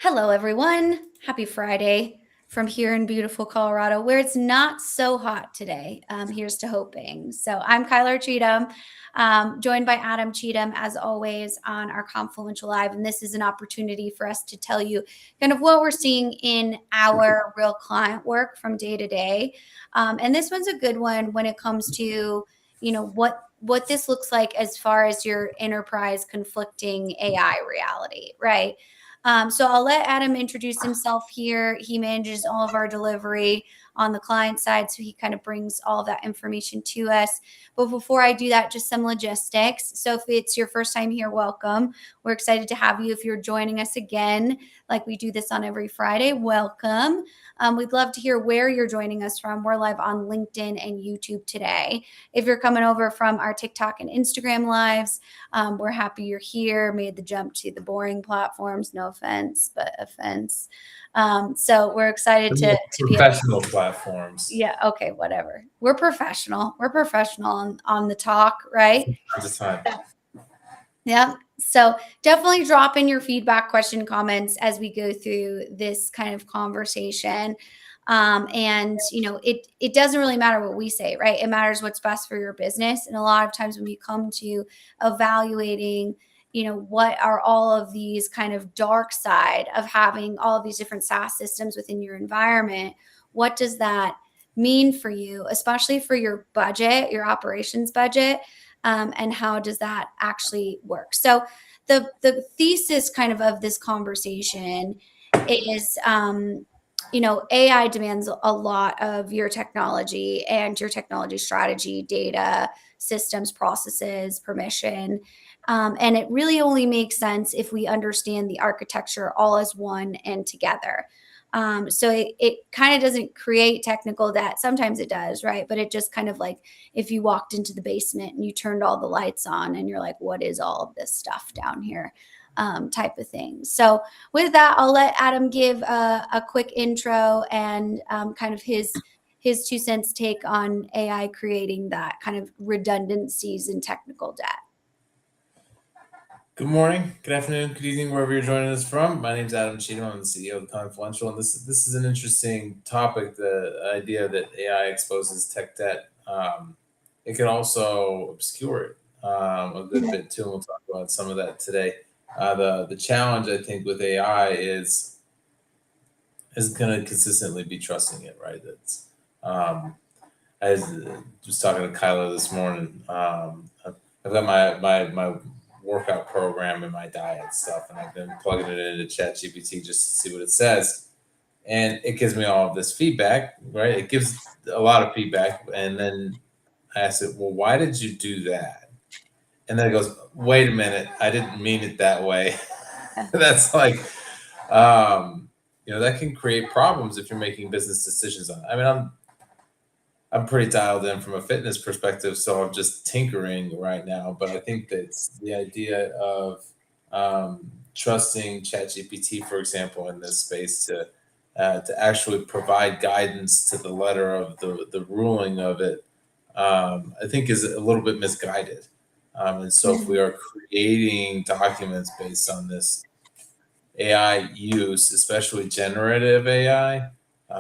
Hello, everyone. Happy Friday from here in beautiful Colorado, where it's not so hot today. Here's to hoping. So, I'm Kyler Cheatham, joined by Adam Cheatham, as always, on our Confluential Live. And this is an opportunity for us to tell you kind of what we're seeing in our real client work from day to day. And this one's a good one when it comes to, what this looks like as far as your enterprise conflicting AI reality, right? So I'll let Adam introduce himself here. He manages all of our delivery on the client side, so he kind of brings all of that information to us. But before I do that, just some logistics. So if it's your first time here, welcome. We're excited to have you. If you're joining us again, like we do this on every Friday, welcome. We'd love to hear where you're joining us from. We're live on LinkedIn and YouTube today. If you're coming over from our TikTok and Instagram lives, we're happy you're here. Made the jump to the boring platforms. No offense, but offense. So we're excited to be professional platforms. Yeah. Okay. Whatever. We're professional. We're professional on the talk, right? Just time. Yeah. So definitely drop in your feedback, question, comments as we go through this kind of conversation. And it doesn't really matter what we say, right? It matters what's best for your business. And a lot of times when we come to evaluating, what are all of these kind of dark side of having all of these different SaaS systems within your environment, what does that mean for you, especially for your budget, your operations budget? And how does that actually work? So the thesis kind of this conversation is, AI demands a lot of your technology and your technology strategy, data, systems, processes, permission. And it really only makes sense if we understand the architecture all as one and together. So it kind of doesn't create technical debt. Sometimes it does, right? But it just kind of like if you walked into the basement and you turned all the lights on and you're like, what is all of this stuff down here? Type of thing. So with that, I'll let Adam give a quick intro and kind of his 2 cents take on AI creating that kind of redundancies in technical debt. Good morning, good afternoon, good evening, wherever you're joining us from. My name is Adam Cheatham. I'm the CEO of Confluential, and this is an interesting topic. The idea that AI exposes tech debt, it can also obscure it a good bit too. And we'll talk about some of that today. The challenge I think with AI is going to consistently be trusting it, right? That's I was talking to Kyla this morning. I've got my workout program and my diet stuff, and I've been plugging it into ChatGPT just to see what it says, and it gives me all of this feedback. Right? It gives a lot of feedback, and then I asked it, "Well, why did you do that?" And then it goes, "Wait a minute, I didn't mean it that way." That's like, that can create problems if you're making business decisions on it. I mean, I'm pretty dialed in from a fitness perspective, so I'm just tinkering right now. But I think that's the idea of trusting ChatGPT, for example, in this space to actually provide guidance to the letter of the ruling of it. I think is a little bit misguided. And so, if we are creating documents based on this AI use, especially generative AI,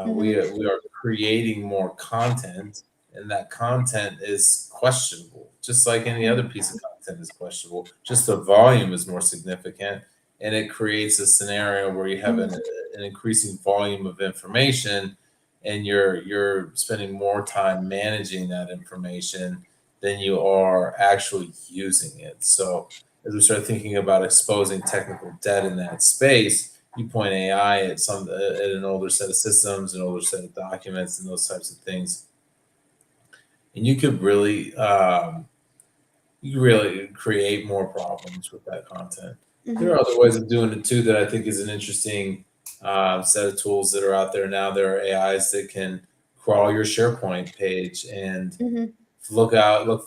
we are creating more content, and that content is questionable, just like any other piece of content is questionable. Just the volume is more significant, and it creates a scenario where you have an increasing volume of information, and you're spending more time managing that information than you are actually using it. So as we start thinking about exposing technical debt in that space, you point AI at an older set of systems, an older set of documents, and those types of things, and you really create more problems with that content. There are other ways of doing it too that I think is an interesting set of tools that are out there now. There are AIs that can crawl your SharePoint page and look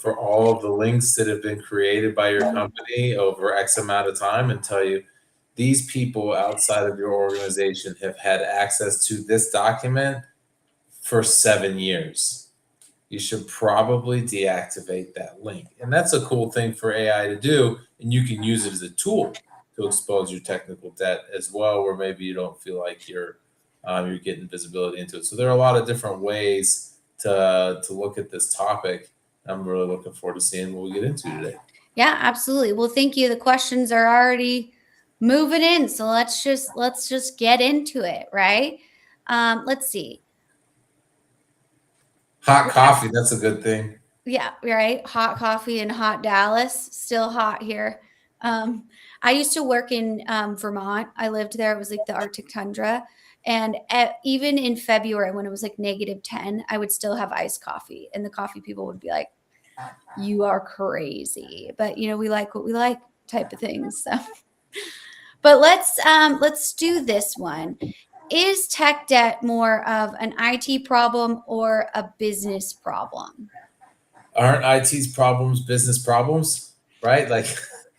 for all of the links that have been created by your company over X amount of time and tell you these people outside of your organization have had access to this document for 7 years. You should probably deactivate that link. And that's a cool thing for AI to do. And you can use it as a tool to expose your technical debt as well, where maybe you don't feel like you're getting visibility into it. So there are a lot of different ways to look at this topic. I'm really looking forward to seeing what we get into today. Yeah, absolutely. Well, thank you. The questions are already moving in, so let's just get into it, right? Let's see. Hot coffee, that's a good thing. Yeah, right. Hot coffee in hot Dallas, still hot here. Um, I used to work in Vermont. I lived there. It was like the Arctic tundra. And even in February, when it was like -10, I would still have iced coffee. And the coffee people would be like, you are crazy. But, we like what we like type of things. So, but let's do this one. Is tech debt more of an IT problem or a business problem? Aren't IT's problems business problems, right? Like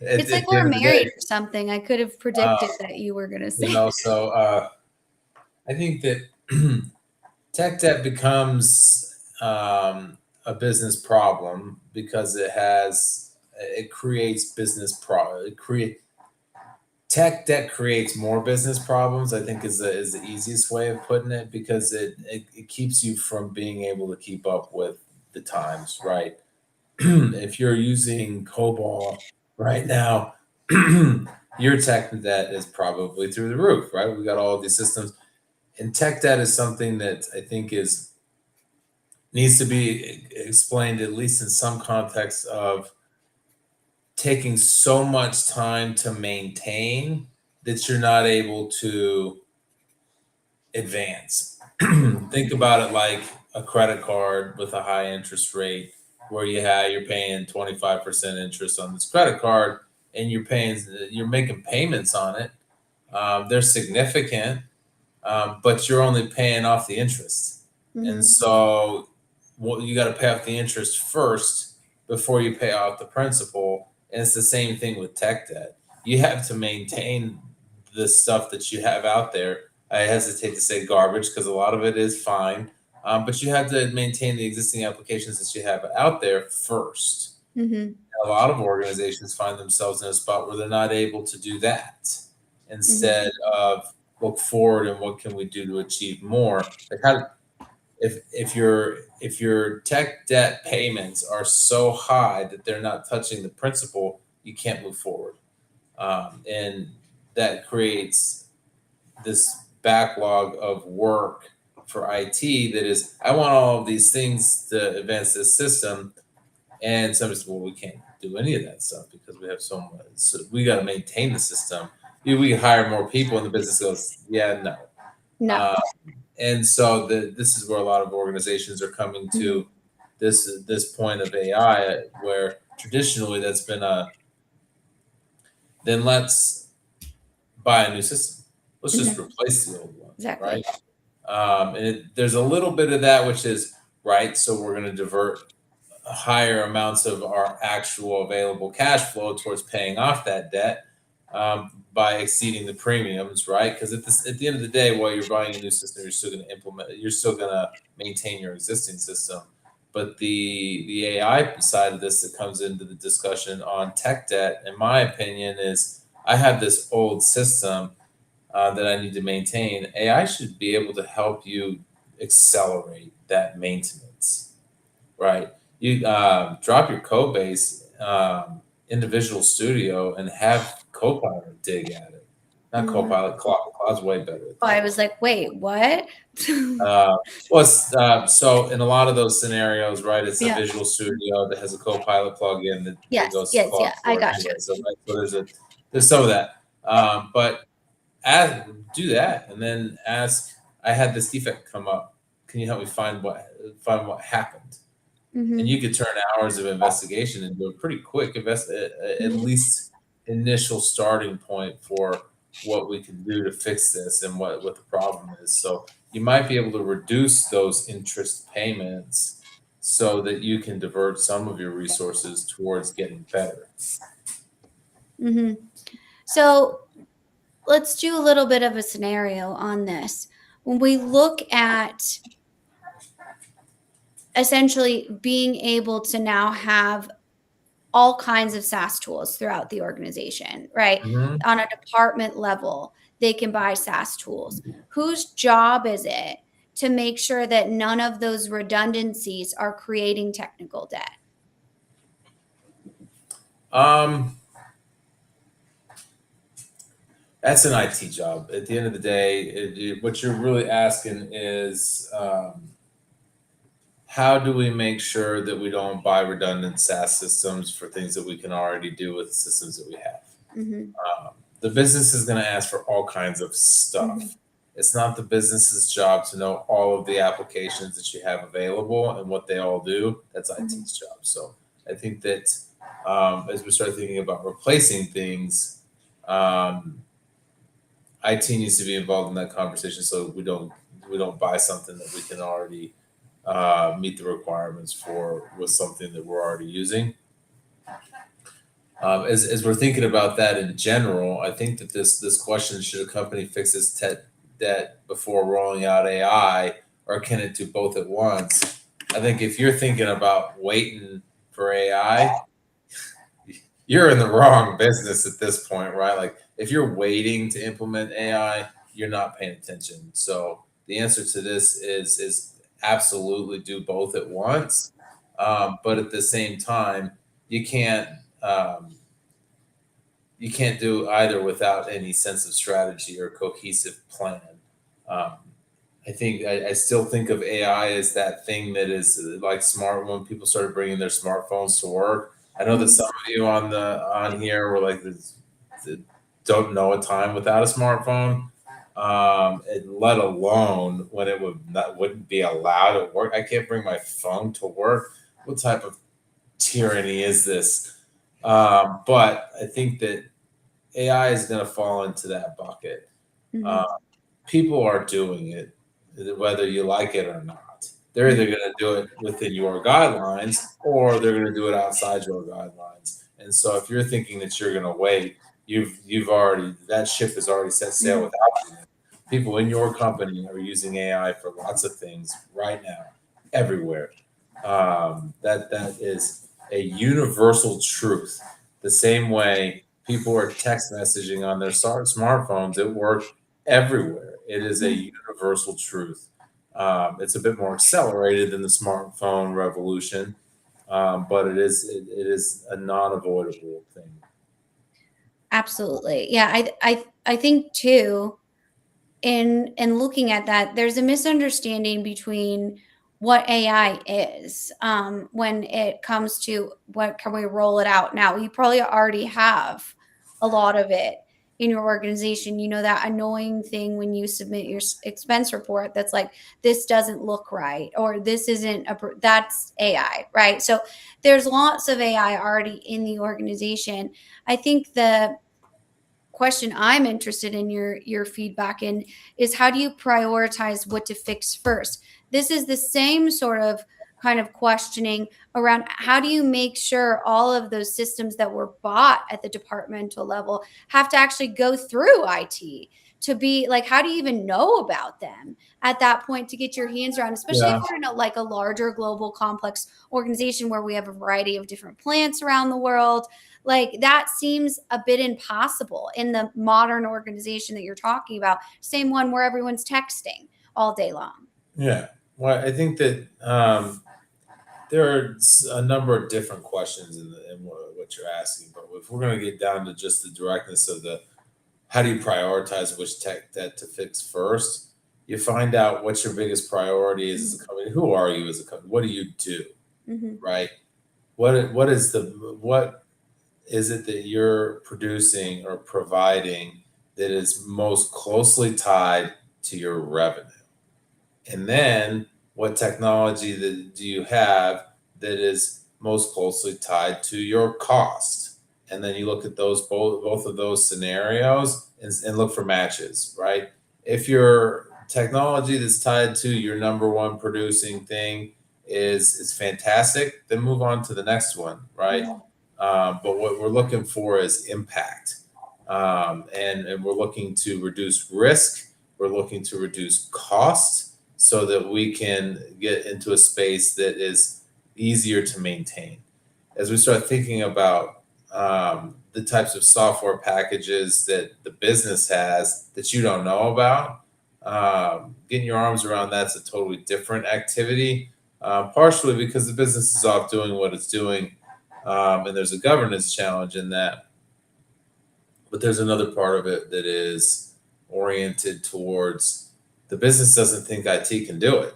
It's like at the we're end of the day, married or something. I could have uh, predicted that you were gonna say. so I think that tech debt becomes a business problem because it creates tech debt creates more business problems. I think is the easiest way of putting it, because it keeps you from being able to keep up with the times, right? If you're using COBOL right now, your tech debt is probably through the roof, right? We got all of these systems, and tech debt is something that I think is needs to be explained, at least in some context, of taking so much time to maintain that you're not able to advance. Think about it like a credit card with a high interest rate, where you're paying 25% interest on this credit card, and you're making payments on it. They're significant, but you're only paying off the interest. And Mhm, so you got to pay off the interest first before you pay off the principal. And it's the same thing with tech debt. You have to maintain the stuff that you have out there. I hesitate to say garbage because a lot of it is fine, but you have to maintain the existing applications that you have out there first. mhm, A lot of organizations find themselves in a spot where they're not able to do that. mhm, Instead of look forward and what can we do to achieve more. Like if your tech debt payments are so high that they're not touching the principal, you can't move forward, and that creates this backlog of work for IT. That is, I want all of these things to advance this system, and some people, well, we can't do any of that stuff because we have so much. So we got to maintain the system. We can hire more people, and the business goes, yeah, no. no, Uh, and so this is where a lot of organizations are coming mhm, to this point of AI, where traditionally that's been then let's buy a new system. Let's just mhm, replace the old one, exactly. right? There's a little bit of that, which is right. So we're going to divert higher amounts of our actual available cash flow towards paying off that debt, by exceeding the premiums, right? Because at the end of the day, while you're buying a new system, you're still going to maintain your existing system. But the AI side of this that comes into the discussion on tech debt, in my opinion, is I have this old system that I need to maintain. AI should be able to help you accelerate that maintenance, right? You drop your code base into Visual Studio and have Copilot dig at it. Not Mhm. Copilot, Claude. Claude's way better at I that. was like, "Wait, what?" Uh, so in a lot of those scenarios, right, it's a Yeah. Visual Studio that has a Copilot plugin that Yes, goes to yes, Claude yeah, I for it got you. anyway. So, right, so there's some of that. But ask, do that, and then ask. I had this defect come up. Can you help me find what happened? And Mhm, you could turn hours of investigation into a pretty quick at mhm, least initial starting point for what we can do to fix this and what the problem is. So you might be able to reduce those interest payments so that you can divert some of your resources towards getting better. mhm. So, let's do a little bit of a scenario on this. When we look at essentially being able to now have all kinds of SaaS tools throughout the organization, right? Mhm. On a department level, they can buy SaaS tools. Whose job is it to make sure that none of those redundancies are creating technical debt? Um, that's an IT job. At the end of the day, what you're really asking is, how do we make sure that we don't buy redundant SaaS systems for things that we can already do with the systems that we have? Hmm. The business is going to ask for all kinds of Hmm. stuff. It's not the business's job to know all of the applications that you have available and what they all do. That's Hmm. IT's job. So I think that, as we start thinking about replacing things, um, IT needs to be involved in that conversation so we don't buy something that we can already meet the requirements for with something that we're already using. As we're thinking about that in general, I think that this question, should a company fix its tech debt before rolling out AI, or can it do both at once? I think if you're thinking about waiting for AI, you're in the wrong business at this point, right? Like if you're waiting to implement AI, you're not paying attention. So the answer to this is absolutely do both at once, but at the same time, you can't. Um, you can't do either without any sense of strategy or cohesive plan. Um, I think I still think of AI as that thing that is like smart when people started bringing their smartphones to work. I know that Hmm. some of you on here were like don't know a time without a smartphone, and let alone when it wouldn't be allowed at work. I can't bring my phone to work. What type of tyranny is this? But I think that AI is going to fall into that bucket. Uh, Hmm. People are doing it, whether you like it or not. They're either going to do it within your guidelines or they're going to do it outside your guidelines. And so, if you're thinking that you're going to wait, you've already that ship has already set sail Hmm. without you. People in your company are using AI for lots of things right now, everywhere. That is a universal truth. The same way people are text messaging on their smartphones at work everywhere. It is a Hmm. universal truth. It's a bit more accelerated than the smartphone revolution, but it is a non-avoidable thing. Absolutely. Yeah, I think too, in looking at that, there's a misunderstanding between what AI is, when it comes to what can we roll it out now. You probably already have a lot of it in your organization. You know, that annoying thing when you submit your expense report that's like, this doesn't look right, or this isn't that's AI, right? So there's lots of AI already in the organization. I think the question I'm interested in your feedback in is, how do you prioritize what to fix first? This is the same sort of kind of questioning around, how do you make sure all of those systems that were bought at the departmental level have to actually go through IT to be like, how do you even know about them at that point to get your hands around, especially if Yeah, we're in like a larger global complex organization where we have a variety of different plants around the world. Like that seems a bit impossible in the modern organization that you're talking about. Same one where everyone's texting all day long. yeah. Well, I think that there are a number of different questions in what you're asking, but if we're going to get down to just the directness of the how do you prioritize which tech debt to fix first, you find out what your biggest priority is as a Mhm. company. Who are you as a company? What do you do? Mhm. Right? What is it that you're producing or providing that is most closely tied to your revenue? And then what technology do you have that is most closely tied to your cost? And then you look at those both of those scenarios and look for matches, right? If your technology that's tied to your number one producing thing is fantastic, then move on to the next one, right? Mhm. But what we're looking for is impact, and we're looking to reduce risk. We're looking to reduce cost so that we can get into a space that is easier to maintain. as we start thinking about the types of software packages that the business has that you don't know about, getting your arms around that's a totally different activity. Partially because the business is off doing what it's doing, and there's a governance challenge in that. But there's another part of it that is oriented towards the business doesn't think IT can do it.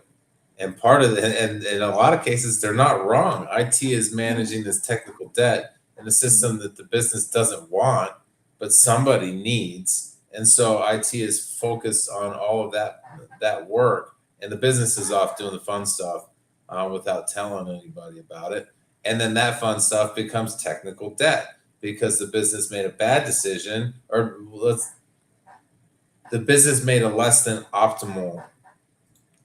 And part of it, and in a lot of cases, they're not wrong. IT is managing this technical debt in a system that the business doesn't want, but somebody needs. And so IT is focused on all of that work, and the business is off doing the fun stuff without telling anybody about it. And then that fun stuff becomes technical debt because the business made a bad decision, or the business made a less than optimal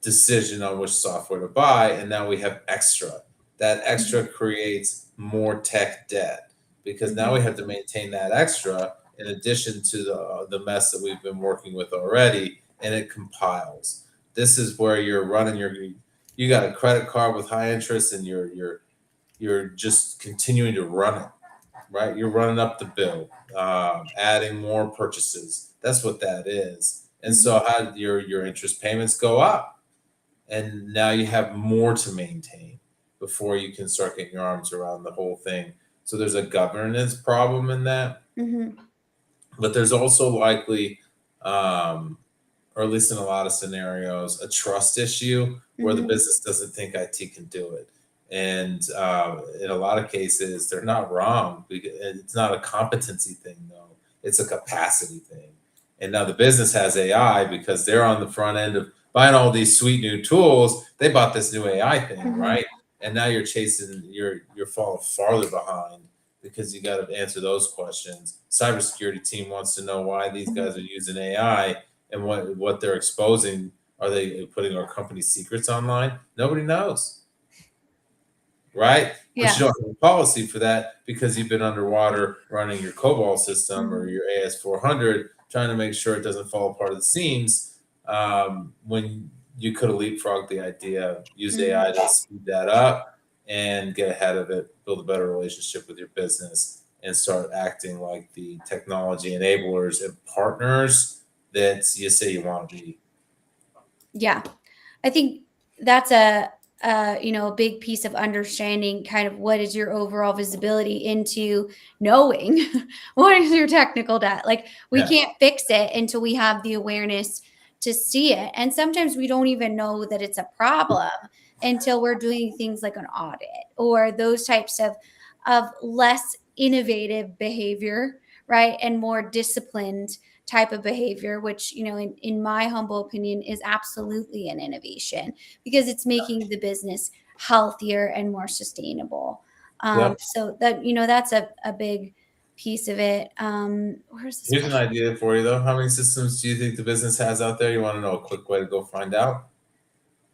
decision on which software to buy, and now we have extra. That extra creates more tech debt because now we have to maintain that extra in addition to the mess that we've been working with already, and it compiles. This is where you're running you got a credit card with high interest, and you're just continuing to run it, right? You're running up the bill, adding more purchases. That's what that is. And so how did your interest payments go up? And now you have more to maintain before you can start getting your arms around the whole thing. So there's a governance problem in that, but there's also likely, or at least in a lot of scenarios, a trust issue where the business doesn't think IT can do it. And in a lot of cases, they're not wrong. It's not a competency thing, though. It's a capacity thing. And now the business has AI because they're on the front end of buying all these sweet new tools. They bought this new AI thing, right? And now you're falling farther behind because you got to answer those questions. Cybersecurity team wants to know why these guys are using AI and what they're exposing. Are they putting our company secrets online? Nobody knows, right? But you don't have a policy for that because you've been underwater running your COBOL system or your AS400, trying to make sure it doesn't fall apart at the seams. When you could have leapfrogged the idea, used AI to speed that up and get ahead of it, build a better relationship with your business, and start acting like the technology enablers and partners that you say you want to be. Yeah, I think that's a big piece of understanding kind of what is your overall visibility into knowing what is your technical debt. Like we can't fix it until we have the awareness to see it, and sometimes we don't even know that it's a problem until we're doing things like an audit or those types of less innovative behavior, right, and more disciplined type of behavior, which, in my humble opinion, is absolutely an innovation because it's making the business healthier and more sustainable. So that's a big piece of it. Where's this Here's an question? idea for you, though. How many systems do you think the business has out there? You want to know a quick way to go find out?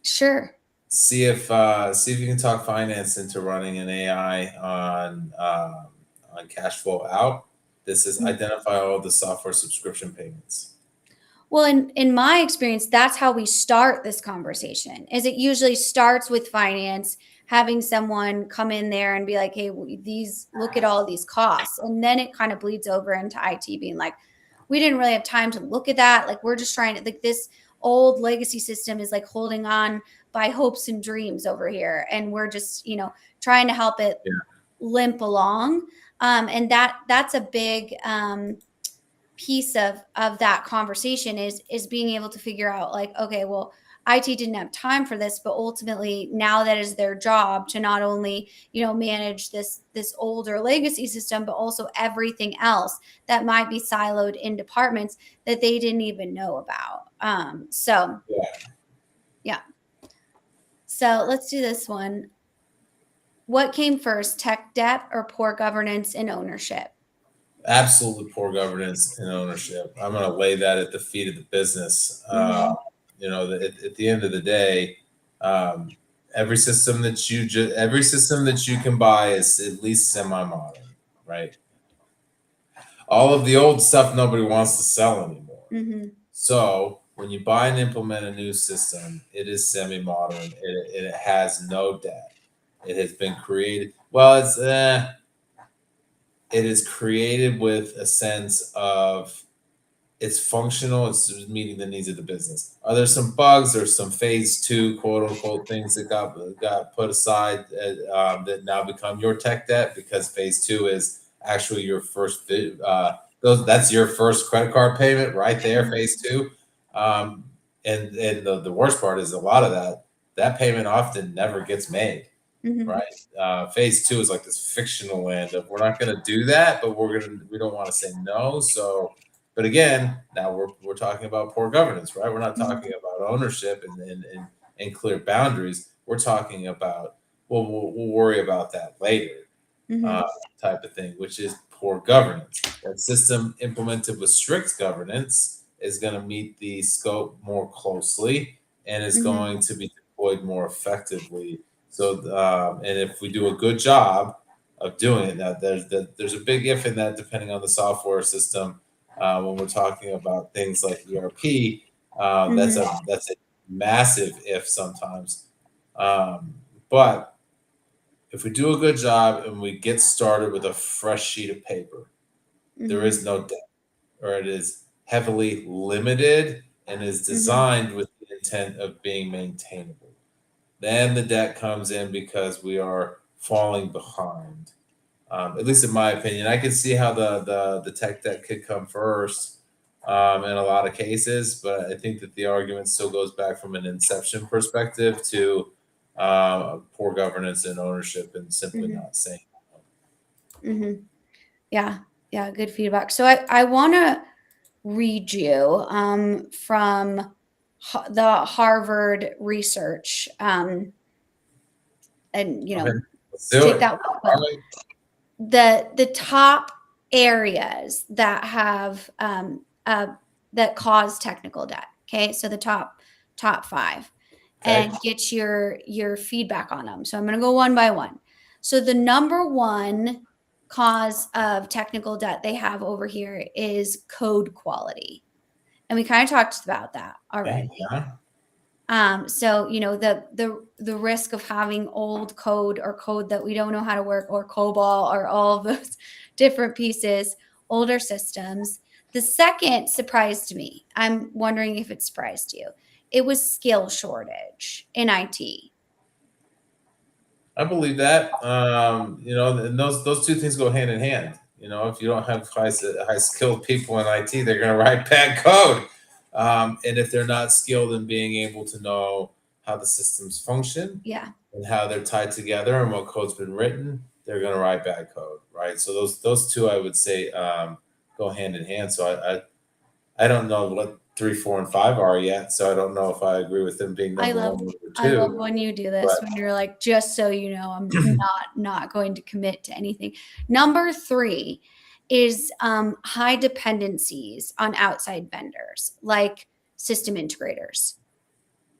Sure. See if you can talk finance into running an AI on cash flow out. This is identify all the software subscription payments. Well, in my experience, that's how we start this conversation. Is it usually starts with finance, having someone come in there and be like, "Hey, look at all these costs," and then it kind of bleeds over into IT being like, "We didn't really have time to look at that. Like, we're just trying to like this old legacy system is like holding on by hopes and dreams over here, and we're just trying to help it limp along." And that's a big piece of that conversation is being able to figure out like, okay, well, IT didn't have time for this, but ultimately now that is their job to not only manage this older legacy system, but also everything else that might be siloed in departments that they didn't even know about. So yeah. So let's do this one. What came first, tech debt or poor governance and ownership? Absolutely poor governance and ownership. I'm going to lay that at the feet of the business. At the end of the day, every system that you can buy is at least semi-modern, right? All of the old stuff nobody wants to sell anymore. So when you buy and implement a new system, it is semi-modern. It has no debt. It has been created. Well, it is created with a sense of it's functional, it's meeting the needs of the business. Are there some bugs? There's some phase two, quote unquote, things that got put aside that now become your tech debt because phase two is actually your first that's your first credit card payment right there, phase two. Um, and the worst part is a lot of that payment often never gets made, Mm-hmm. right? Phase two is like this fictional land of we're not going to do that, but we don't want to say no. So, but again, now we're talking about poor governance, right? We're not talking about ownership and clear boundaries. We're talking about we'll worry about that later, Mm-hmm. uh, type of thing, which is poor governance. That system implemented with strict governance is going to meet the scope more closely and is Mm-hmm. going to be deployed more effectively. So, and if we do a good job of doing it, now there's a big if in that, depending on the software system. When we're talking about things like ERP, Mm-hmm. that's a massive if sometimes. But if we do a good job and we get started with a fresh sheet of paper, there Mm-hmm. is no debt, or it is heavily limited and is Mm-hmm. designed with the intent of being maintainable. Then the debt comes in because we are falling behind. At least in my opinion, I can see how the tech debt could come first in a lot of cases, but I think that the argument still goes back from an inception perspective to poor governance and ownership, and simply Mm-hmm. not saying. Mm-hmm. Yeah. Yeah. Good feedback. So I want to read you from the Harvard research, and Okay, let's do take it. that with All Will. right. The top areas that have that cause technical debt. Okay, so the top five, Okay. and get your feedback on them. So I'm going to go one by one. So the number one cause of technical debt they have over here is code quality, and we kind of talked about that Okay. already. Yeah. So the risk of having old code or code that we don't know how to work, or COBOL, or all of those different pieces, older systems. The second surprised me. I'm wondering if it surprised you. It was skill shortage in IT. I believe that. And those two things go hand in hand. If you don't have high skilled people in IT, they're going to write bad code. And if they're not skilled in being able to know how the systems function Yeah, and how they're tied together and what code's been written, they're going to write bad code, right? So those two, I would say, go hand in hand. So I don't know what 3, 4, and 5 are yet. So I don't know if I agree with them being I number love one, number I love two. when you do this, But when you're like, just so you know, I'm not going to commit to anything. Number three is high dependencies on outside vendors, like system integrators.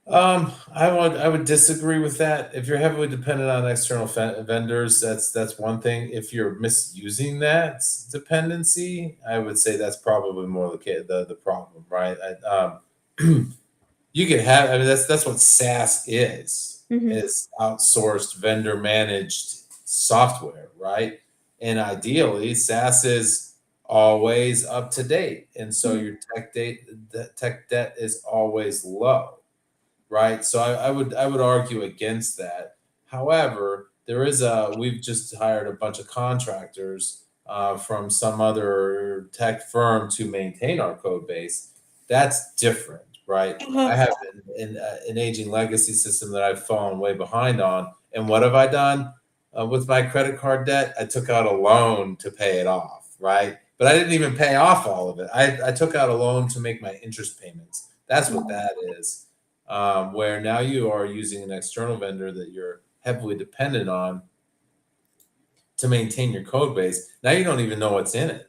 I would disagree with that. If you're heavily dependent on external vendors, that's one thing. If you're misusing that dependency, I would say that's probably more the problem, right? You could have. I mean, that's what SaaS is. Hmm. Is outsourced vendor managed software, right? And ideally, SaaS is always up to date, and so Hmm. your tech debt is always low, right? So I would argue against that. However, we've just hired a bunch of contractors from some other tech firm to maintain our code base. That's different, right? I have an aging legacy system that I've fallen way behind on. And what have I done with my credit card debt? I took out a loan to pay it off, right? But I didn't even pay off all of it. I took out a loan to make my interest payments. That's what that is, where now you are using an external vendor that you're heavily dependent on to maintain your code base. Now you don't even know what's in it,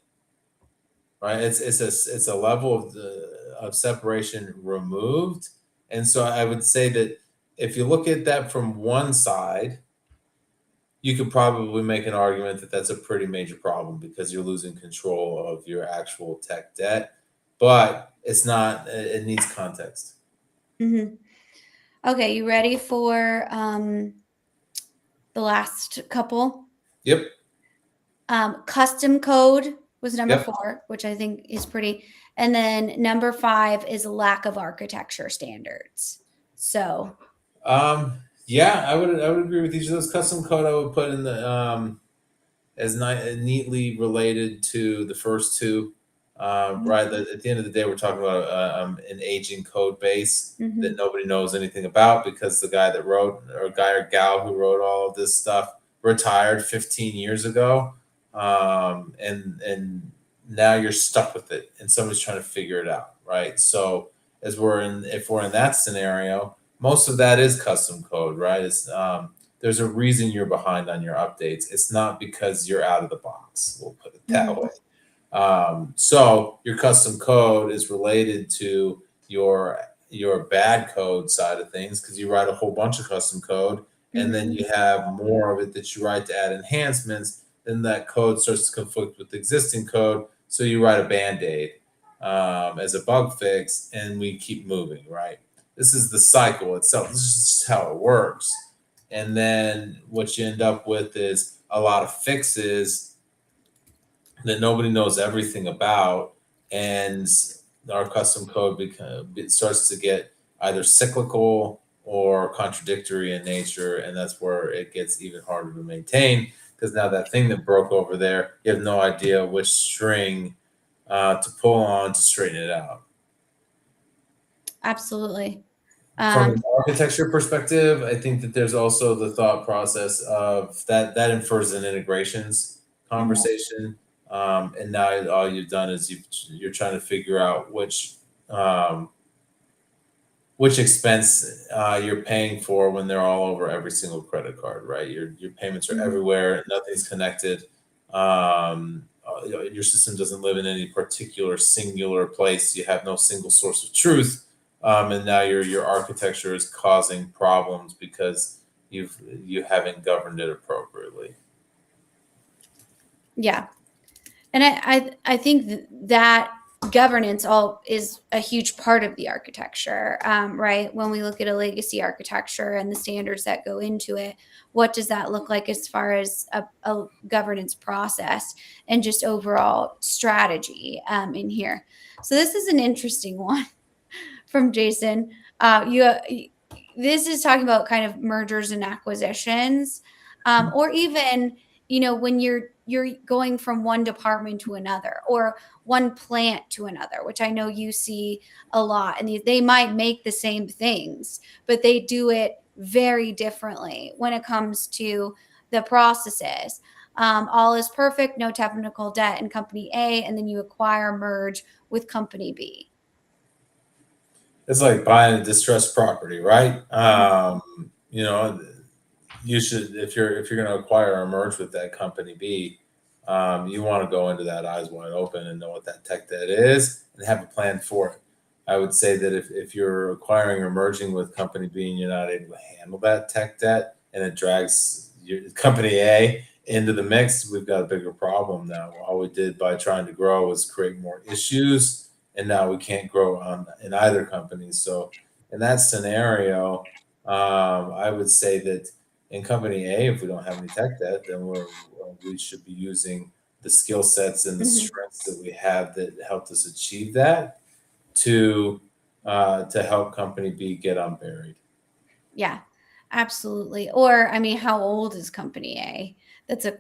right? It's a level of separation removed, and so I would say that if you look at that from one side, you could probably make an argument that that's a pretty major problem because you're losing control of your actual tech debt, but it's not. It needs context. Hmm. Okay, you ready for the last couple? Yep. Custom code was number Yep. 4, which I think is pretty. And then number 5 is lack of architecture standards. So, Yeah, I would agree with each of those. Custom code I would put in the as neatly related to the first two. Right, at the end of the day, we're talking about an aging code base that mhm, nobody knows anything about because the guy that wrote, or guy or gal who wrote all of this stuff, retired 15 years ago, and now you're stuck with it, and somebody's trying to figure it out, right? So if we're in that scenario, most of that is custom code, right? It's there's a reason you're behind on your updates. It's not because you're out of the box. We'll put it that mhm, way. So your custom code is related to your bad code side of things because you write a whole bunch of custom code, and then mhm. you have more of it that you write to add enhancements. Then that code starts to conflict with existing code, so you write a band-aid as a bug fix, and we keep moving. Right. This is the cycle itself. This is just how it works. And then what you end up with is a lot of fixes that nobody knows everything about, and our custom code it starts to get either cyclical or contradictory in nature, and that's where it gets even harder to maintain because now that thing that broke over there, you have no idea which string to pull on to straighten it out. Absolutely. From an Um, architecture perspective, I think that there's also the thought process of that infers an integrations mhm, conversation. And now all you've done is you're trying to figure out um, which expense you're paying for when they're all over every single credit card, right? Your payments are mhm. everywhere, nothing's connected. Your system doesn't live in any particular singular place. You have no single source of truth, and now your architecture is causing problems because you haven't governed it appropriately. Yeah. And I think that governance all is a huge part of the architecture, right? When we look at a legacy architecture and the standards that go into it, what does that look like as far as a governance process and just overall strategy in here? So this is an interesting one from Jason. This is talking about kind of mergers and acquisitions, or even when you're going from one department to another or one plant to another, which I know you see a lot, and they might make the same things, but they do it very differently when it comes to the processes. All is perfect, no technical debt in company A, and then you acquire merge with company B. It's like buying a distressed property, right? You know, you should if you're going to acquire or merge with that company B, you want to go into that eyes wide open and know what that tech debt is and have a plan for it. I would say that if you're acquiring or merging with company B and you're not able to handle that tech debt and it drags your company A into the mix, we've got a bigger problem now. All we did by trying to grow was create more issues, and now we can't grow in either company. So in that scenario, I would say that in company A, if we don't have any tech debt, then we should be using the skill sets and the Mhm. strengths that we have that helped us achieve that to to help company B get unburied. Yeah, absolutely. Or, I mean, how old is company A?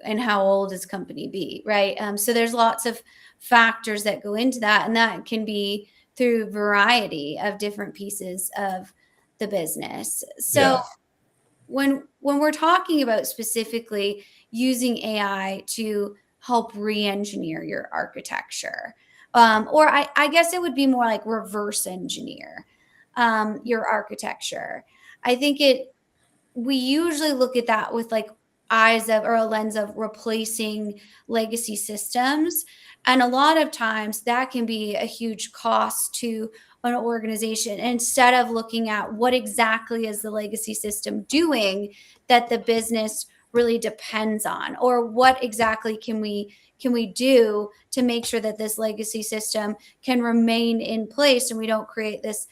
And how old is company B, right? So there's lots of factors that go into that, and that can be through variety of different pieces of the business. So Yeah. when we're talking about specifically using AI to help re-engineer your architecture, or I guess it would be more like reverse engineer your architecture. I think we usually look at that with like eyes of or a lens of replacing legacy systems, and a lot of times that can be a huge cost to an organization instead of looking at what exactly is the legacy system doing that the business really depends on, or what exactly can we do to make sure that this legacy system can remain in place and we don't create this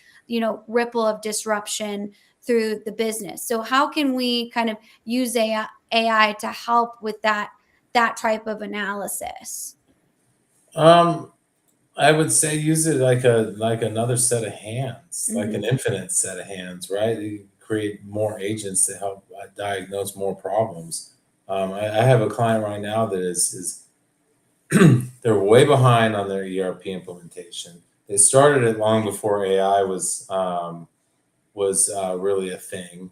ripple of disruption through the business. So how can we kind of use AI to help with that that type of analysis? I would say use it like another set of hands, like an infinite set of hands, right? You create more agents to help diagnose more problems. I have a client right now that is they're way behind on their ERP implementation. They started it long before AI was really a thing,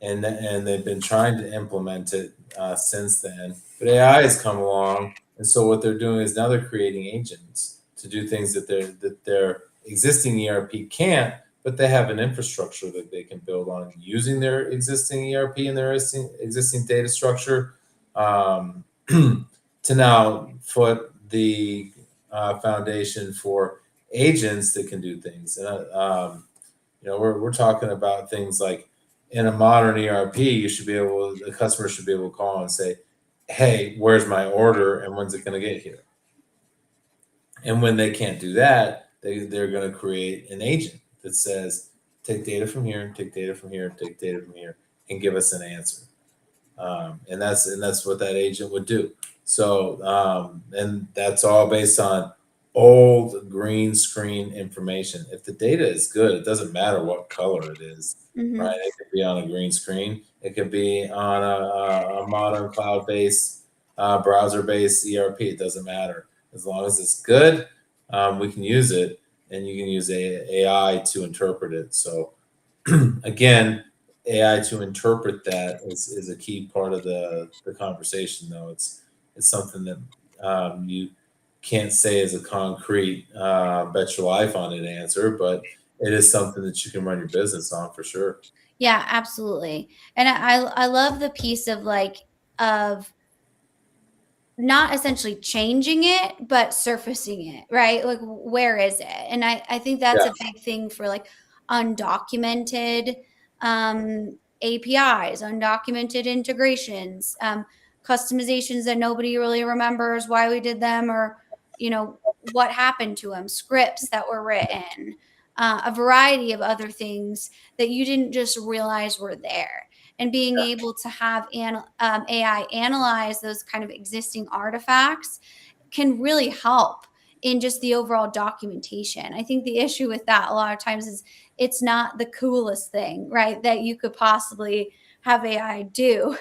and they've been trying to implement it since then. But AI has come along, and so what they're doing is now they're creating agents to do things that their existing ERP can't. But they have an infrastructure that they can build on using their existing ERP and their existing data structure to now foot the foundation for agents that can do things. We're talking about things like in a modern ERP, the customer should be able to call and say, "Hey, where's my order and when's it going to get here?" And when they can't do that, they're going to create an agent that says, "Take data from here, take data from here, take data from here, and give us an answer." And that's what that agent would do. So, and that's all based on old green screen information. If the data is good, it doesn't matter what color it is, right? It could be on a green screen. It could be on a modern cloud-based, browser-based ERP. It doesn't matter as long as it's good. We can use it, and you can use AI to interpret it. So again, AI to interpret that is a key part of the conversation, though. It's something that you can't say as a concrete bet your life on it answer, but it is something that you can run your business on for sure. Yeah, absolutely. And I love the piece of like of not essentially changing it, but surfacing it, right? Like, where is it? And I think that's Yeah, a big thing for like undocumented APIs, undocumented integrations, customizations that nobody really remembers why we did them or, what happened to them, scripts that were written, a variety of other things that you didn't just realize were there, and being able to have AI analyze those kind of existing artifacts can really help in just the overall documentation. I think the issue with that a lot of times is it's not the coolest thing, right, that you could possibly have AI do,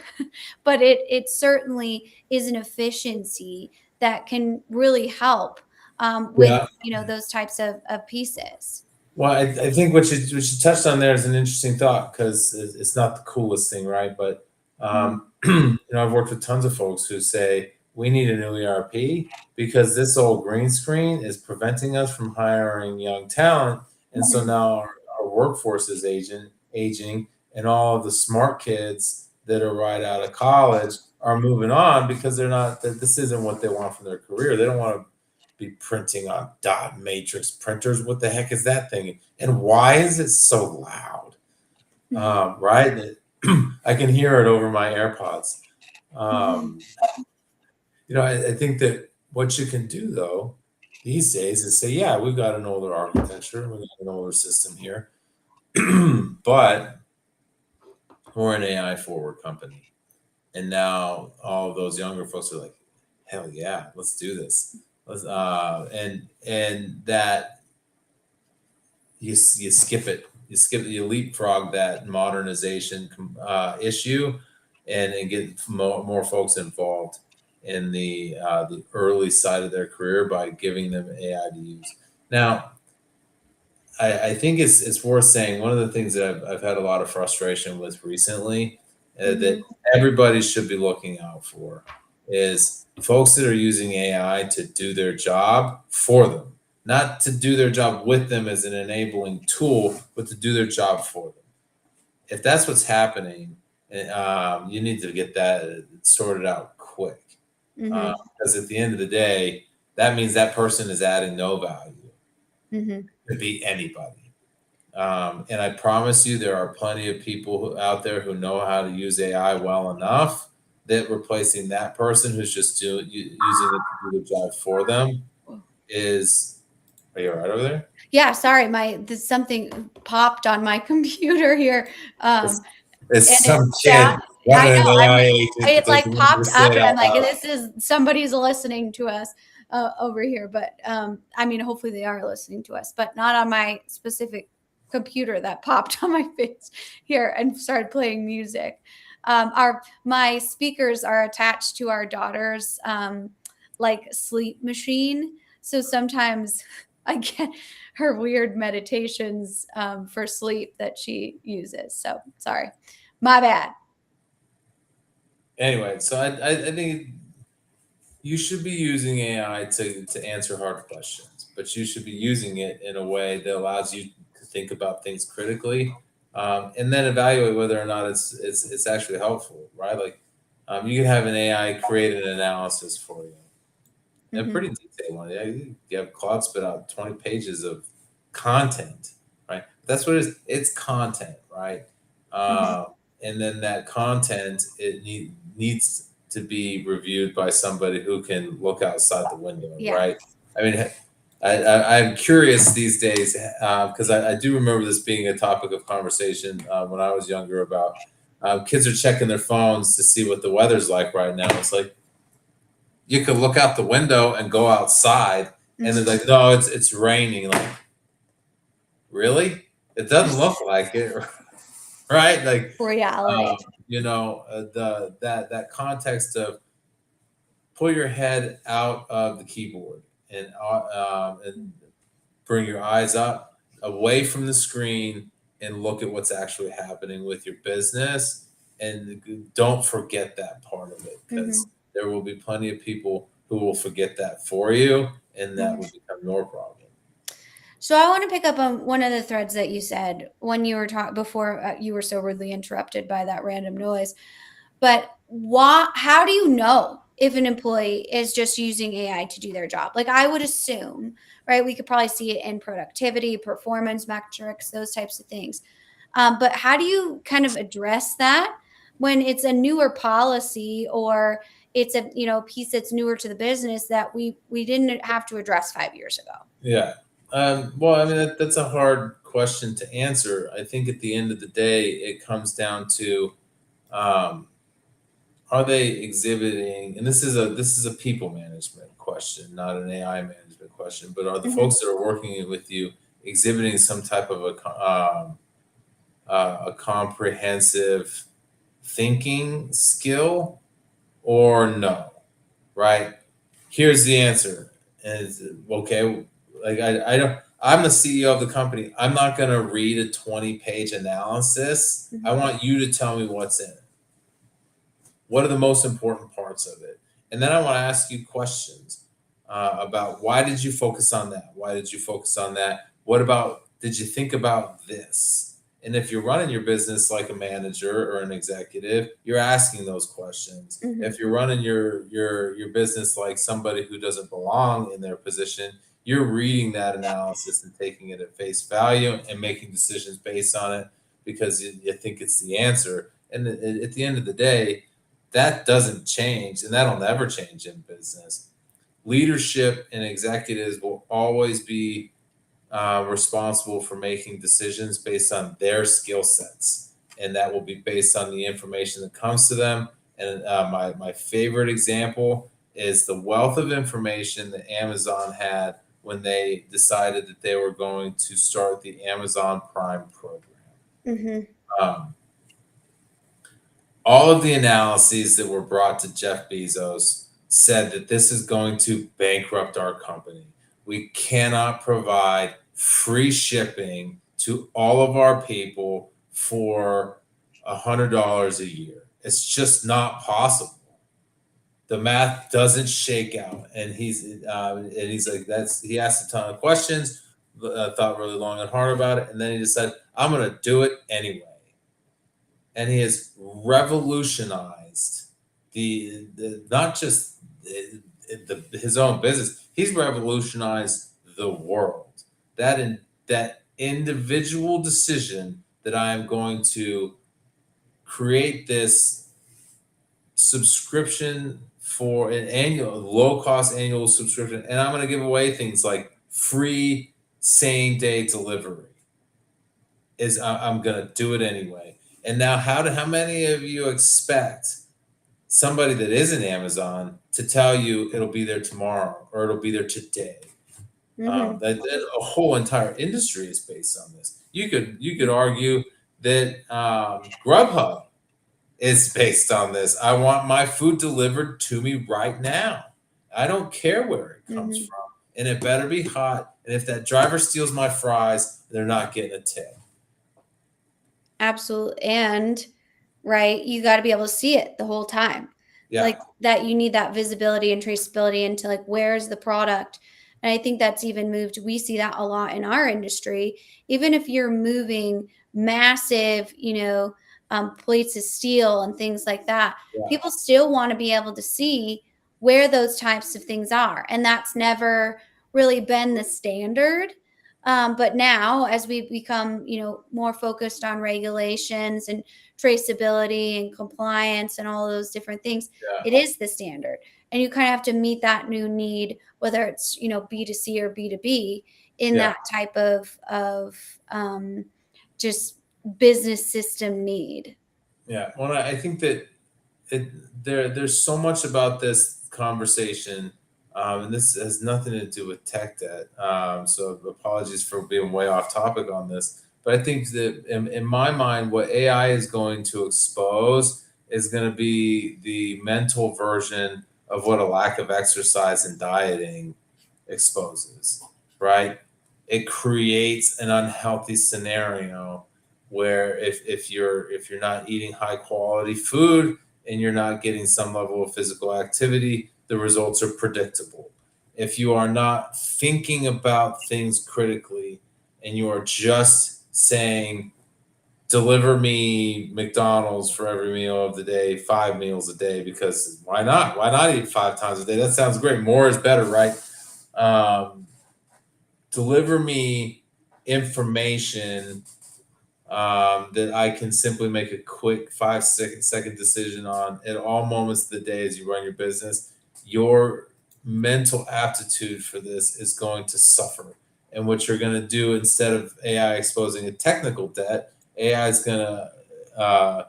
but it certainly is an efficiency that can really help with yeah. those types of pieces. Well, I think what you touched on there is an interesting thought because it's not the coolest thing, right? But Mhm. I've worked with tons of folks who say we need a new ERP because this old green screen is preventing us from hiring young talent, and so Mhm. now our workforce is aging, and all of the smart kids that are right out of college are moving on because they're not. This isn't what they want for their career. They don't want to be printing on dot matrix printers. What the heck is that thing? And why is it so loud? Mhm. Right? I can hear it over my AirPods. Mhm. Um, I think that what you can do though these days is say, yeah, we've got an older architecture, we've got an older system here, but we're an AI forward company. And now all of those younger folks are like, hell yeah, let's do this. And that you skip it. You leapfrog that modernization issue, and get more folks involved in the early side of their career by giving them AI to use. Now, I think it's worth saying one of the things that I've had a lot of frustration with recently that Mhm. everybody should be looking out for is folks that are using AI to do their job for them, not to do their job with them as an enabling tool, but to do their job for them. If that's what's happening, you need to get that sorted out quick. Mhm. Because at the end of the day, that means that person is adding no value. Mhm. It could be anybody. And I promise you, there are plenty of people out there who know how to use AI well enough that replacing that person who's just using it to do the job for them is. Are you all right over there? Yeah, sorry, something popped on my computer here, It's, um, it's and it's some chat. kid. What I an know. AI agent It like doesn't popped up, understand and I'm out like, loud. this is somebody's listening to us over here. But I mean, hopefully they are listening to us, but not on my specific computer that popped on my face here and started playing music. Our my speakers are attached to our daughter's like sleep machine, so sometimes I get her weird meditations for sleep that she uses. So sorry, my bad. Anyway, so I think you should be using AI to answer hard questions, but you should be using it in a way that allows you to think about things critically, and then evaluate whether or not it's actually helpful, right? Like, you can have an AI create an analysis for you, a Mm-hmm. pretty detailed one. Yeah, you have Claude spit out 20 pages of content, right? That's what it is. It's content, right? Mm-hmm. And then that content needs to be reviewed by somebody who can look outside the window, Yeah. right? I mean, I'm curious these days because I do remember this being a topic of conversation when I was younger about kids are checking their phones to see what the weather's like right now. It's like you could look out the window and go outside, and they're Mm-hmm. like, "No, it's raining." Like, really? It doesn't look like it, right? Like, Reality. that context of pull your head out of the keyboard and bring your eyes up away from the screen and look at what's actually happening with your business, and don't forget that part of it, Mm-hmm. because there will be plenty of people who will forget that for you, and that Mm-hmm. will become your problem. So I want to pick up on one of the threads that you said when you were talking before you were so rudely interrupted by that random noise. But how do you know if an employee is just using AI to do their job? Like I would assume, right? We could probably see it in productivity, performance metrics, those types of things. But how do you kind of address that when it's a newer policy or it's a piece that's newer to the business that we didn't have to address 5 years ago? Yeah. Well, I mean, that's a hard question to answer. I think at the end of the day, it comes down to, um, are they exhibiting, and this is a people management question, not an AI management question, but are the Hmm. folks that are working with you exhibiting some type of a comprehensive thinking skill or no? Right? Here's the answer. And it's, okay, like I don't, I'm the CEO of the company. I'm not going to read a 20-page analysis. I Hmm. want you to tell me what's in it. What are the most important parts of it? And then I want to ask you questions about why did you focus on that? Why did you focus on that? What about, did you think about this? And if you're running your business like a manager or an executive, you're asking those questions. Hmm. If you're running your business like somebody who doesn't belong in their position, you're reading that analysis and taking it at face value and making decisions based on it because you think it's the answer. And at the end of the day, that doesn't change, and that'll never change in business. Leadership and executives will always be responsible for making decisions based on their skill sets, and that will be based on the information that comes to them. And my favorite example is the wealth of information that Amazon had when they decided that they were going to start the Amazon Prime program. Hmm. Um, all of the analyses that were brought to Jeff Bezos said that this is going to bankrupt our company. We cannot provide free shipping to all of our people for $100 a year. It's just not possible. The math doesn't shake out, and he's like, that's, he asked a ton of questions, thought really long and hard about it, and then he decided, I'm going to do it anyway. And he has revolutionized the not just his own business. He's revolutionized the world. That individual decision that I am going to create this subscription for an annual low cost annual subscription, and I'm going to give away things like free same day delivery. I'm going to do it anyway. And now, how many of you expect somebody that isn't Amazon to tell you it'll be there tomorrow or it'll be there today? Hmm. That a whole entire industry is based on this. You could argue that Grubhub is based on this. I want my food delivered to me right now. I don't care where it comes Hmm. from, and it better be hot. And if that driver steals my fries, they're not getting a tip. Absolutely. And right, you got to be able to see it the whole time. Yeah, Like that, you need that visibility and traceability into like where's the product. And I think that's even moved. We see that a lot in our industry. Even if you're moving massive, plates of steel and things like that, yeah, people still want to be able to see where those types of things are. And that's never really been the standard. But now, as we become, more focused on regulations and traceability and compliance and all those different things, yeah, it is the standard. And you kind of have to meet that new need, whether it's, B2C or B2B, in yeah, that type of just business system need. yeah. Well, I think that it there's so much about this conversation, and this has nothing to do with tech debt. So apologies for being way off topic on this, but I think that in my mind, what AI is going to expose is going to be the mental version of what a lack of exercise and dieting exposes, right? It creates an unhealthy scenario where if you're not eating high quality food and you're not getting some level of physical activity, the results are predictable. If you are not thinking about things critically and you are just saying, deliver me McDonald's for every meal of the day, 5 meals a day, because why not? Why not eat 5 times a day? That sounds great. More is better, right? Um, Deliver me information that I can simply make a quick 5 second decision on at all moments of the day as you run your business. Your mental aptitude for this is going to suffer. And what you're going to do, instead of AI exposing a technical debt, AI is going to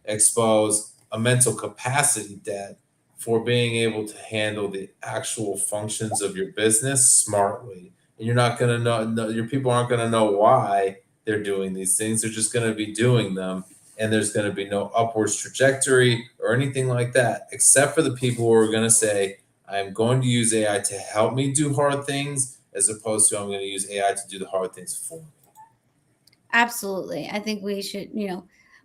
expose a mental capacity debt for being able to handle the actual functions of your business smartly. And you're not going to know, your people aren't going to know why they're doing these things. They're just going to be doing them. And there's going to be no upwards trajectory or anything like that, except for the people who are going to say, I'm going to use AI to help me do hard things, as opposed to I'm going to use AI to do the hard things for me. Absolutely. I think we should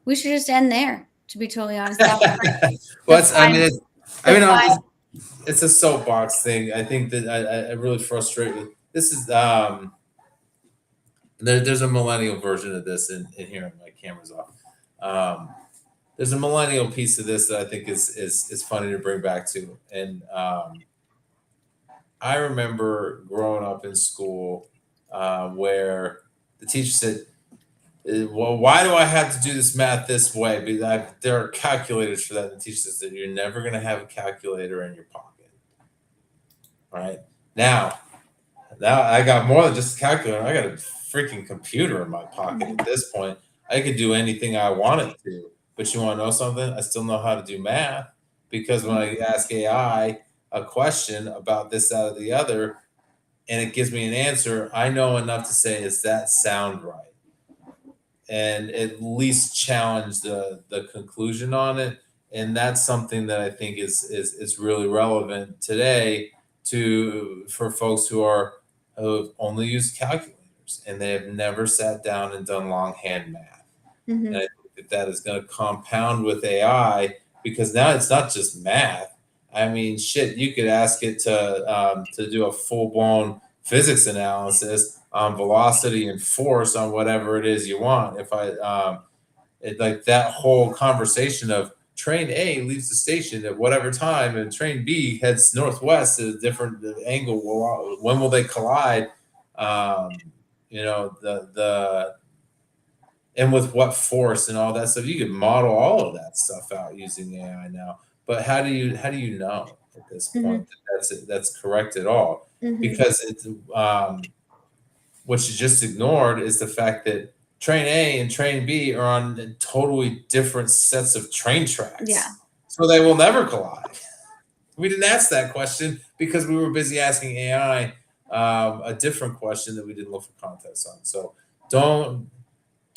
just end there, to be totally honest. That was like Well, the five, I the mean, five. it's a soapbox thing. I think that I really frustrate with this is there's a millennial version of this in here. My camera's off. Um, there's a millennial piece of this that I think is funny to bring back to. And I remember growing up in school where the teacher said, well, why do I have to do this math this way? Because there are calculators for that. And the teacher says that you're never going to have a calculator in your pocket. Right now, I got more than just a calculator. I got a freaking computer in my pocket Mhm. at this point. I could do anything I wanted to. But you want to know something? I still know how to do math, because when I ask AI a question about this, that, or the other, and it gives me an answer, I know enough to say, does that sound right? And at least challenge the conclusion on it. And that's something that I think is really relevant today to for folks who have only used calculators and they have never sat down and done longhand math. And I Mhm. think that that is going to compound with AI, because now it's not just math. I mean, shit, you could ask it to do a full blown physics analysis on velocity and force on whatever it is you want. If like that whole conversation of train A leaves the station at whatever time and train B heads northwest at a different angle. When will they collide? Um, the and with what force and all that stuff. You can model all of that stuff out using AI now. But how do you know at this point Mhm. that that's correct at all? Mhm. Because it's what you just ignored is the fact that train A and train B are on totally different sets of train tracks. Yeah. So they will never collide. We didn't ask that question because we were busy asking AI a different question that we didn't look for context on. So don't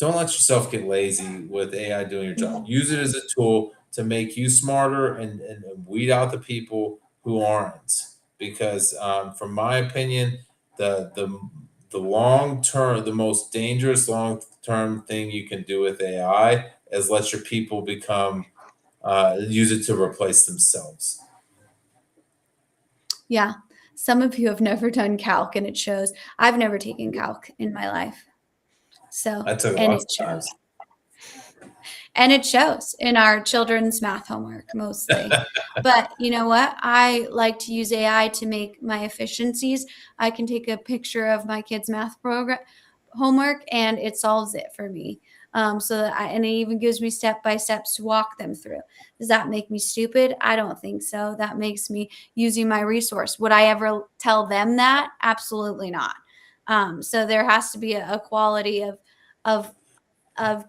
let yourself get lazy with AI doing your job. Mhm. Use it as a tool to make you smarter and weed out the people who aren't. Because from my opinion, the long term, the most dangerous long term thing you can do with AI is let your people become use it to replace themselves. Yeah. Some of you have never done calc, and it shows. I've never taken calc in my life. So, I took it and lots it of shows. times. And it shows in our children's math homework mostly. But you know what? I like to use AI to make my efficiencies. I can take a picture of my kids' math program homework and it solves it for me. So that and it even gives me step by steps to walk them through. Does that make me stupid? I don't think so. That makes me using my resource. Would I ever tell them that? Absolutely not. So there has to be a quality of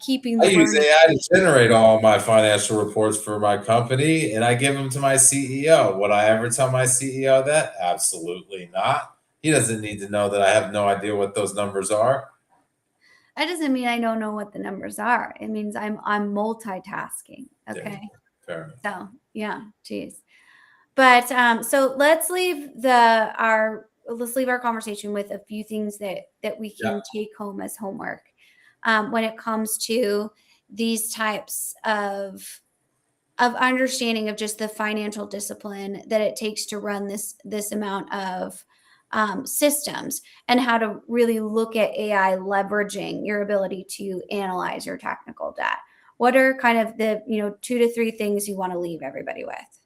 keeping I the use learning. AI to generate all my financial reports for my company and I give them to my CEO. Would I ever tell my CEO that? Absolutely not. He doesn't need to know that I have no idea what those numbers are. That doesn't mean I don't know what the numbers are. It means I'm multitasking. There you Okay. go. Fair enough. So yeah, geez. But so let's leave our conversation with a few things that we Yeah. can take home as homework when it comes to these types of understanding of just the financial discipline that it takes to run this amount of systems, and how to really look at AI leveraging your ability to analyze your technical debt. What are kind of the 2 to 3 things you want to leave everybody with?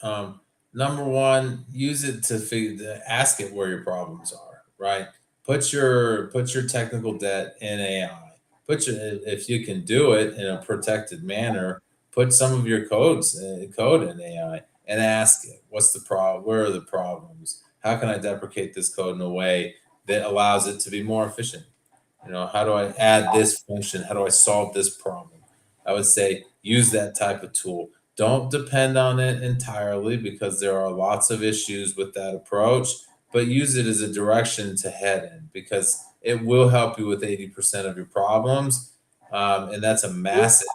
Um, Number one, use it to ask it where your problems are. Right. Put your technical debt in AI. Put your if you can do it in a protected manner. Put some of your code in AI and ask it, what's the problem? Where are the problems? How can I deprecate this code in a way that allows it to be more efficient? How do I add this function? How do I solve this problem? I would say use that type of tool. Don't depend on it entirely because there are lots of issues with that approach, but use it as a direction to head in because it will help you with 80% of your problems. And that's a massive,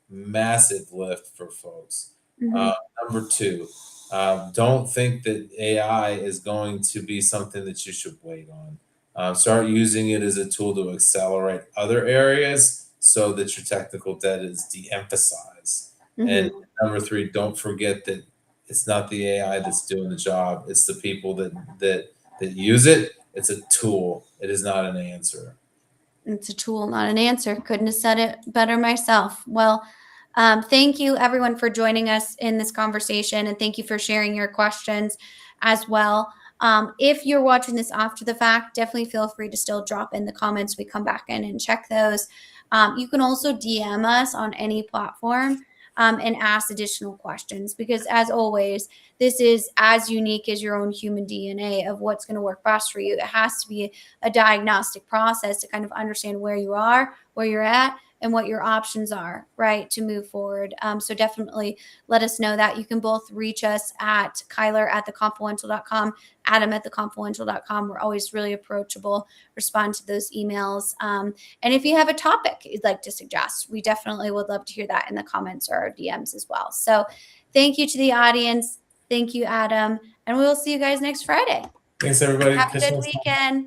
massive lift for folks. Hmm. Uh, Number two, don't think that AI is going to be something that you should wait on. Start using it as a tool to accelerate other areas so that your technical debt is de-emphasized. And Hmm. number three, don't forget that it's not the AI that's doing the job; it's the people that use it. It's a tool. It is not an answer. It's a tool, not an answer. Couldn't have said it better myself. Well, thank you everyone for joining us in this conversation, and thank you for sharing your questions as well. If you're watching this after the fact, definitely feel free to still drop in the comments. We come back in and check those. You can also DM us on any platform and ask additional questions, because as always, this is as unique as your own human DNA of what's going to work best for you. It has to be a diagnostic process to kind of understand where you are, where you're at, and what your options are, right, to move forward. So definitely let us know that. You can both reach us at Kyler@theconfluential.com, Adam@theconfluential.com. We're always really approachable, respond to those emails. And if you have a topic you'd like to suggest, we definitely would love to hear that in the comments or our DMs as well. So thank you to the audience. Thank you, Adam. And we will see you guys next Friday. Thanks, everybody. Have a Catch you good next time. weekend.